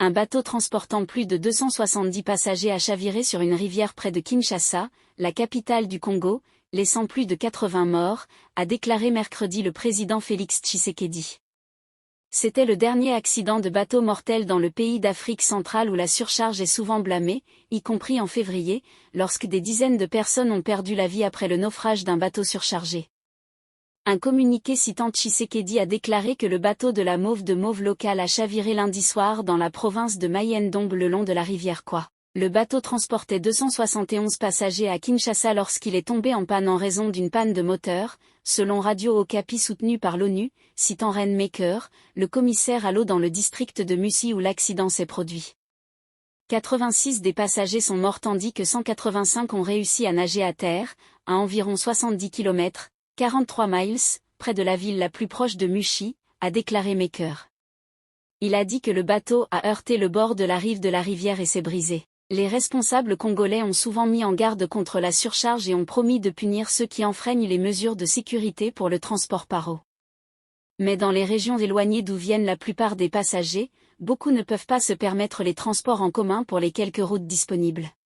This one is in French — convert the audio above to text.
un bateau transportant plus de 270 passagers a chaviré sur une rivière près de Kinshasa, la capitale du Congo, laissant plus de 80 morts, a déclaré mercredi le président Félix Tshisekedi. C'était le dernier accident de bateau mortel dans le pays d'Afrique centrale où la surcharge est souvent blâmée, y compris en février, lorsque des dizaines de personnes ont perdu la vie après le naufrage d'un bateau surchargé. Un communiqué citant Tshisekedi a déclaré que le bateau de la Mauve locale a chaviré lundi soir dans la province de Mayendong le long de la rivière Kwa. Le bateau transportait 271 passagers à Kinshasa lorsqu'il est tombé en panne en raison d'une panne de moteur, selon Radio Okapi soutenu par l'ONU, citant Rainmaker, le commissaire à l'eau dans le district de Musi où l'accident s'est produit. 86 des passagers sont morts tandis que 185 ont réussi à nager à terre, à environ 70 km, 43 miles, près de la ville la plus proche de Mushi, a déclaré Maker. Il a dit que le bateau a heurté le bord de la rive de la rivière et s'est brisé. Les responsables congolais ont souvent mis en garde contre la surcharge et ont promis de punir ceux qui enfreignent les mesures de sécurité pour le transport par eau. Mais dans les régions éloignées d'où viennent la plupart des passagers, beaucoup ne peuvent pas se permettre les transports en commun pour les quelques routes disponibles.